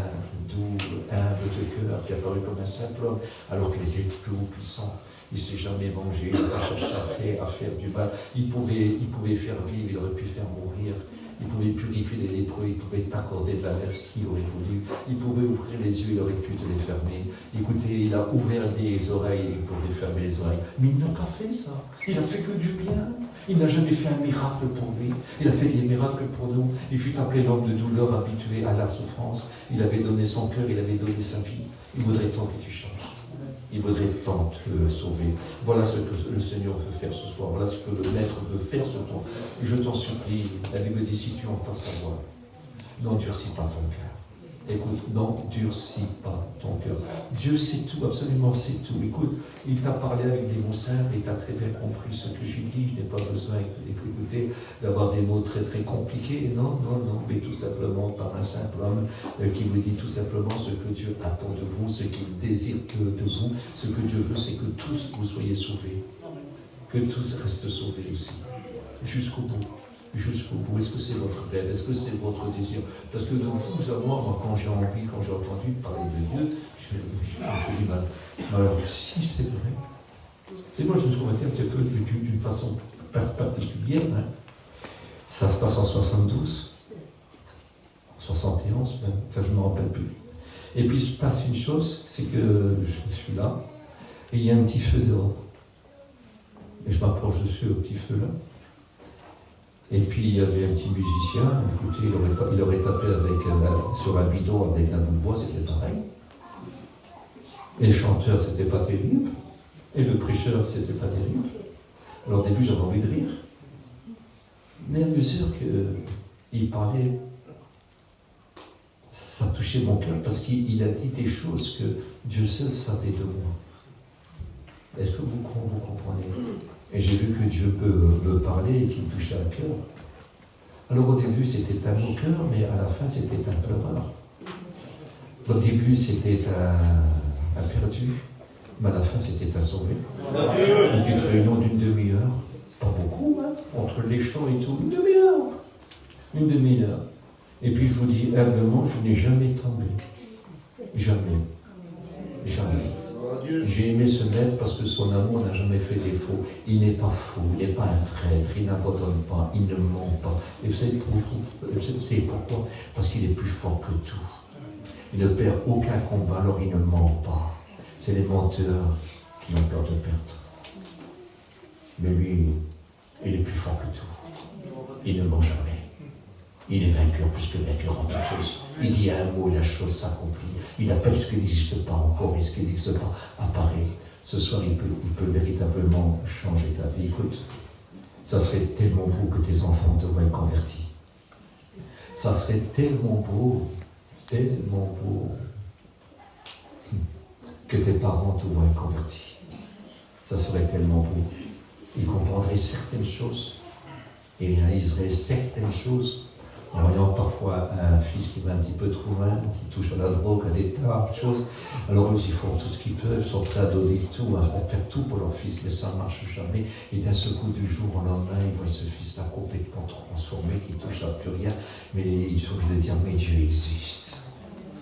doux, humble de cœur, qui apparut comme un simple homme, alors qu'il était tout puissant. Il ne s'est jamais vengé, il n'a pas cherché à faire du mal. Il pouvait faire vivre, il aurait pu faire mourir. Il pouvait purifier les lépreux, il pouvait t'accorder de la mer s'il aurait voulu. Il pouvait ouvrir les yeux, il aurait pu te les fermer. Écoutez, il a ouvert des oreilles, il pouvait fermer les oreilles. Mais il n'a pas fait ça. Il a fait que du bien. Il n'a jamais fait un miracle pour lui. Il a fait des miracles pour nous. Il fut appelé l'homme de douleur, habitué à la souffrance. Il avait donné son cœur, il avait donné sa vie. Il voudrait tant que tu changes. Il voudrait tant te sauver. Voilà ce que le Seigneur veut faire ce soir. Voilà ce que le Maître veut faire ce soir. Je t'en supplie, la Bible dit, si tu entends sa voix, n'endurcis pas ton cœur. Écoute, n'endurcis pas ton cœur. Dieu sait tout, absolument sait tout. Écoute, il t'a parlé avec des mots simples et tu as très bien compris ce que je dis. Je n'ai pas besoin, écoutez, d'avoir des mots très très compliqués. Non, mais tout simplement par un simple homme qui vous dit tout simplement ce que Dieu attend de vous, ce qu'il désire de vous. Ce que Dieu veut, c'est que tous vous soyez sauvés. Que tous restent sauvés aussi. Jusqu'au bout. Jusqu'au bout. Est-ce que c'est votre rêve? Est-ce que c'est votre désir? Parce que de vous à moi, quand j'ai envie, quand j'ai entendu parler de Dieu, je me suis dit, alors si c'est vrai, c'est moi je me suis convaincu un petit peu d'une façon particulière. Hein. Ça se passe en 72, 71 même, enfin je ne me rappelle plus. Et puis il se passe une chose, c'est que je suis là, et il y a un petit feu dehors. Et je m'approche dessus au petit feu là. Et puis il y avait un petit musicien, écoutez, il aurait tapé sur un bidon avec un bout de bois, c'était pareil. Et le chanteur, c'était pas terrible. Et le prêcheur, c'était pas terrible. Alors au début, j'avais envie de rire. Mais à mesure qu'il parlait, ça touchait mon cœur parce qu'il a dit des choses que Dieu seul savait de moi. Est-ce que vous comprenez? Et j'ai vu que Dieu peut me parler et qu'il me touchait un cœur. Alors au début c'était un moqueur, mais à la fin c'était un pleureur. Au début c'était un perdu, mais à la fin c'était un sauvé. Une petite réunion d'une demi-heure, pas beaucoup, hein, entre les chants et tout, une demi-heure. Et puis je vous dis humblement, je n'ai jamais tombé. Jamais. J'ai aimé ce maître parce que son amour n'a jamais fait défaut. Il n'est pas fou, il n'est pas un traître, il n'abandonne pas, il ne ment pas. Et vous savez pourquoi? Parce qu'il est plus fort que tout. Il ne perd aucun combat, alors il ne ment pas. C'est les menteurs qui ont peur de perdre. Mais lui, il est plus fort que tout. Il ne ment jamais. Il est vainqueur plus que vainqueur en toutes choses. Il dit un mot et la chose s'accomplit. Il appelle ce qui n'existe pas encore et ce qui n'existe pas apparaît. Ce soir, il peut véritablement changer ta vie. Écoute, ça serait tellement beau que tes enfants te voient convertis. Ça serait tellement beau que tes parents te voient convertis. Ça serait tellement beau. Ils comprendraient certaines choses et réaliseraient certaines choses en voyant parfois un fils qui va un petit peu trop loin, qui touche à la drogue, à des tas de choses. Alors ils font tout ce qu'ils peuvent, ils sont prêts à donner tout, à faire tout pour leur fils, mais ça ne marche jamais. Et d'un seul coup, du jour au lendemain, ils voient ce fils-là complètement transformé, qui touche à plus rien. Mais il faut que je le dise, mais Dieu existe.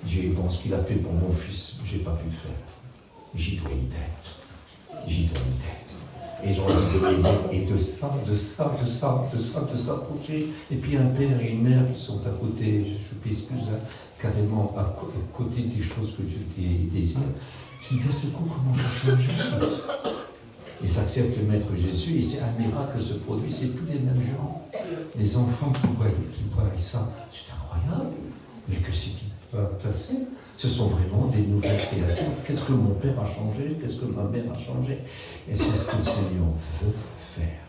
Dieu est bon, ce qu'il a fait pour mon fils, je n'ai pas pu faire. J'y dois une dette. J'y dois une dette. Et j'ai envie de l'aider, et de s'approcher. Et puis un père et une mère qui sont à côté, je m'excuse, carrément à côté des choses que Dieu désire. Je dis, d'un seul coup, comment ça change? Ils s'acceptent le Maître Jésus, et c'est un miracle se produit, c'est plus les mêmes gens. Les enfants qui voient ça, c'est incroyable. Mais que c'est qui va passer? Ce sont vraiment des nouvelles créatures. Qu'est-ce que mon père a changé? Qu'est-ce que ma mère a changé? Et c'est ce que le Seigneur veut faire.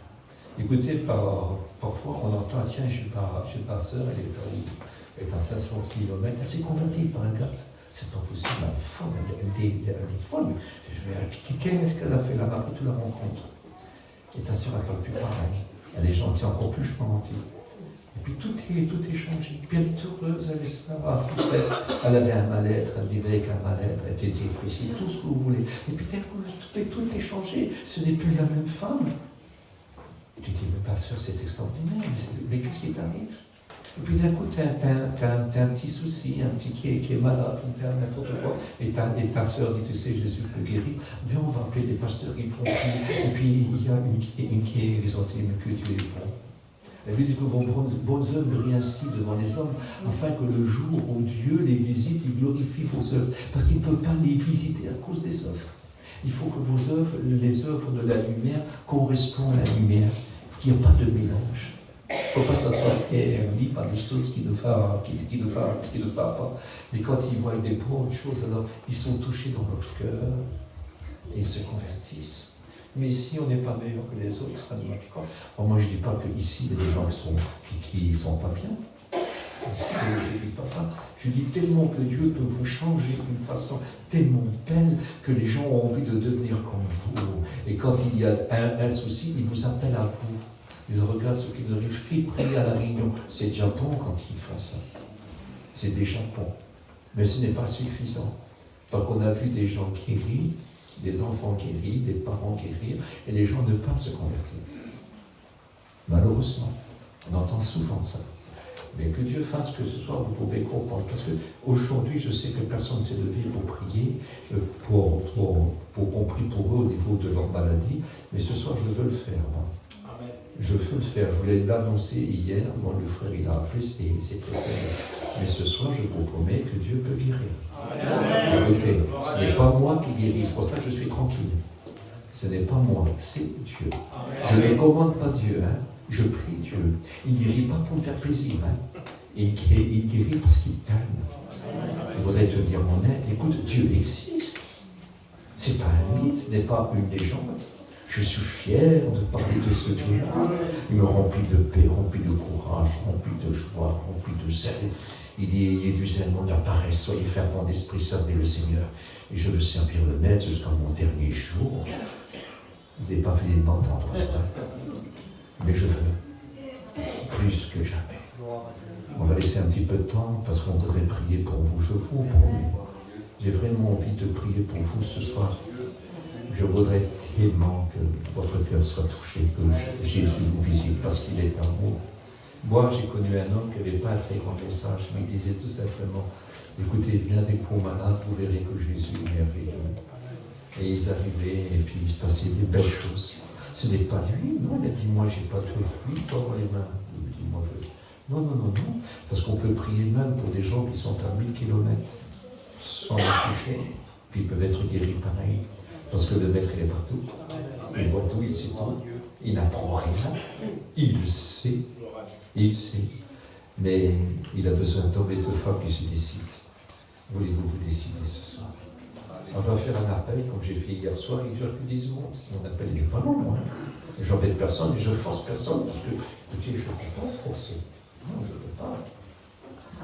Écoutez, parfois on entend, tiens, je suis pas sœur, elle est à 500 km, elle s'est convertie par un gars. C'est pas possible, elle est folle, elle est folle. Qu'est-ce qu'elle a fait là-bas après toute la rencontre? Et ta sœur, elle ne parle plus pareil. Elle est gentille, encore plus, je pense. Et puis tout est changé. Puis elle est heureuse, elle est sympa. Elle avait un mal-être, elle vivait avec un mal-être, elle était dépressive, tout ce que vous voulez. Et puis tout est changé. Ce n'est plus la même femme. Et tu dis, mais pas sûr, c'est extraordinaire. Mais qu'est-ce qui t'arrive? Et puis d'un coup, tu as un petit souci, un petit qui est malade, ou n'importe quoi. Et ta soeur dit, tu sais, Jésus peut guérir. Viens, on va appeler les pasteurs qui font prier. Et puis il y a une qui est horizontale, mais que Dieu est bon. La Bible dit que vos bonnes œuvres brillent ainsi devant les hommes, afin que le jour où Dieu les visite, il glorifie vos œuvres. Parce qu'il ne peut pas les visiter à cause des œuvres. Il faut que vos œuvres, les œuvres de la lumière, correspondent à la lumière. Qu'il n'y ait pas de mélange. Il ne faut pas s'asseoir et on dit pas des choses qui ne va pas. Mais quand ils voient des bonnes choses, alors ils sont touchés dans leur cœur et ils se convertissent. Mais ici, on n'est pas meilleur que les autres, ça ne marche pas. Moi, je ne dis pas qu'ici, il y a des gens qui sont pas bien. Je ne dis pas ça. Je dis tellement que Dieu peut vous changer d'une façon tellement belle que les gens ont envie de devenir comme vous. Et quand il y a un souci, ils vous appellent à vous. Ils regardent ce qu'ils leur fait prier à la réunion. C'est déjà bon quand ils font ça. C'est déjà bon. Mais ce n'est pas suffisant. Donc on a vu des gens qui rient, des enfants qui rient, des parents qui rient, et les gens ne pas se convertir. Malheureusement, on entend souvent ça. Mais que Dieu fasse que ce soir vous pouvez comprendre. Parce qu'aujourd'hui, je sais que personne ne s'est levé pour prier, pour qu'on prie pour eux au niveau de leur maladie. Mais ce soir, je veux le faire. Moi. Amen. Je veux le faire. Je voulais l'annoncer hier. Moi, le frère, il a appelé, c'est fait. Mais ce soir, je vous promets que Dieu peut guérir. Amen. Écoutez, ce n'est pas moi qui guéris. C'est pour ça que je suis tranquille. Ce n'est pas moi, c'est Dieu. Amen. Je ne commande pas Dieu. Je prie Dieu. Il ne guérit pas pour me faire plaisir. Il guérit parce qu'il t'aime. Il voudrait te dire, mon aide, écoute, Dieu existe. Ce n'est pas un mythe, ce n'est pas une légende. Je suis fier de parler de ce Dieu-là. Il me remplit de paix, remplit de courage, remplit de joie, remplit de zèle. Il dit, ayez du zèle, mon paresse, soyez fervents d'esprit, servez le Seigneur. Et je veux servir le Maître jusqu'à mon dernier jour. Vous n'avez pas fini de m'entendre. Mais je veux plus que jamais. On va laisser un petit peu de temps parce qu'on voudrait prier pour vous. Je vous promets. J'ai vraiment envie de prier pour vous ce soir. Je voudrais tellement que votre cœur soit touché, que Jésus vous visite parce qu'il est amour. Moi, j'ai connu un homme qui n'avait pas un très grand message, mais il disait tout simplement, écoutez, viens avec vos malades, vous verrez que Jésus est merveilleux. Et ils arrivaient, et puis il se passait des belles choses. Ce n'est pas lui, non, il a dit, moi j'ai pas de fruits dans les mains. Il me dit, moi je... Non, non, non, non, parce qu'on peut prier même pour des gens qui sont à 1000 kilomètres sans les toucher, puis ils peuvent être guéris pareil. Parce que le maître il est partout. Il voit tout, il sait tout. Il n'apprend rien. Il le sait. Il sait. Mais il a besoin d'hommes et de femmes qui se décident. Voulez-vous vous décider ce soir? On va faire un appel, comme j'ai fait hier soir, il n'y a que 10 secondes. Mon appel n'est pas long, moi. J'embête personne, mais je force personne, parce que, écoutez, je ne peux pas forcer. Non, je ne peux pas.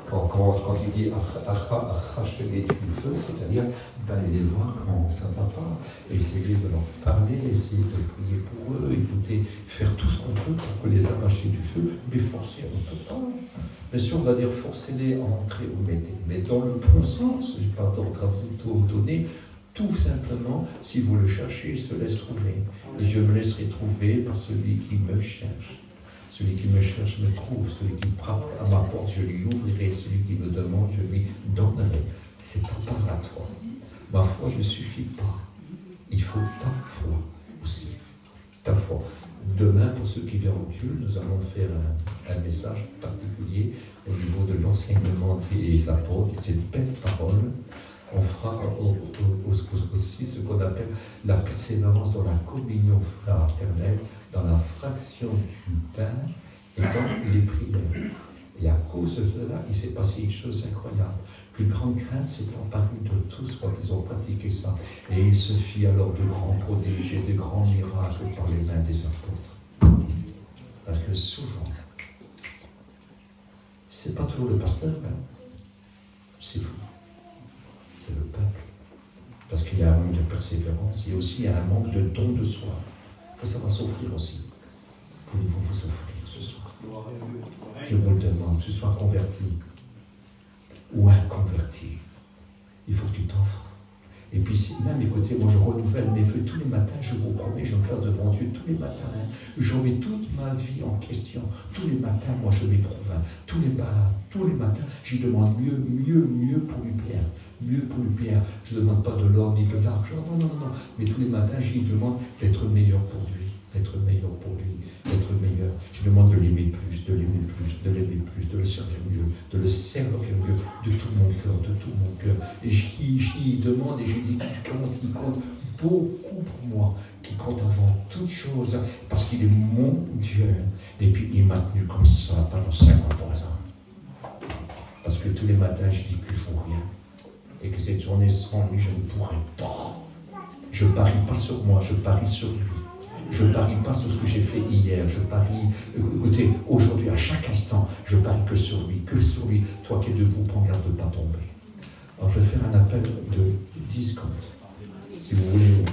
Quand il dit acheter du feu, c'est-à-dire d'aller les voir quand ça ne va pas, essayer de leur parler, essayer de prier pour eux, écouter, faire tout ce qu'on peut pour que les arracher du feu, mais forcer, on ne peut pas. Bien sûr, on va dire forcez-les à entrer au métier, mais dans le bon sens, je n'ai pas d'ordre à vous donner. Tout simplement, si vous le cherchez, il se laisse trouver. Et je me laisserai trouver par celui qui me cherche. Celui qui me cherche me trouve, celui qui frappe à ma porte, je lui ouvrirai, celui qui me demande, je lui donnerai. C'est préparatoire. Ma foi ne suffit pas. Il faut ta foi aussi. Ta foi. Demain, pour ceux qui viennent au culte, nous allons faire un message particulier au niveau de l'enseignement des apôtres, et ces belles paroles. On fera aussi ce qu'on appelle la persévérance dans la communion fraternelle, dans la fraction du pain et dans les prières. Et à cause de cela, il s'est passé une chose incroyable. Qu'une grande crainte s'est emparue de tous quand ils ont pratiqué ça. Et il se fit alors de grands prodiges et de grands miracles par les mains des apôtres. Parce que souvent, c'est pas toujours le pasteur, hein. C'est vous. C'est le peuple. Parce qu'il y a un manque de persévérance, il y a aussi un manque de don de soi. Il faut savoir s'offrir aussi. Voulez-vous vous offrir ce soir? Je vous le demande, que ce soit converti ou inconverti. Il faut que tu t'offres. Et puis même, écoutez, moi je renouvelle mes vœux tous les matins, je vous promets, je me place devant Dieu tous les matins. Hein. Je remets toute ma vie en question. Tous les matins, moi je m'éprouve. Hein. Tous les matins, j'y demande mieux pour lui plaire. Mieux pour lui plaire. Je ne demande pas de l'or ni de l'argent, non. Mais tous les matins, j'y demande d'être meilleur pour lui. D'être meilleur pour lui, d'être meilleur. Je demande de l'aimer plus, de le servir mieux, de le servir mieux, de tout mon cœur. Et j'y demande et je dis qu'il compte beaucoup pour moi, qu'il compte avant toute chose, parce qu'il est mon Dieu. Et puis il m'a tenu comme ça pendant 53 ans. Parce que tous les matins, je dis que je ne vaux rien. Et que cette journée sans lui, je ne pourrais pas. Je ne parie pas sur moi, je parie sur lui. Je ne parie pas sur ce que j'ai fait hier, je parie, écoutez, aujourd'hui, à chaque instant, je parie que sur lui. Toi qui es debout, prends garde de ne pas tomber. Alors je vais faire un appel de 10 secondes. Si vous voulez,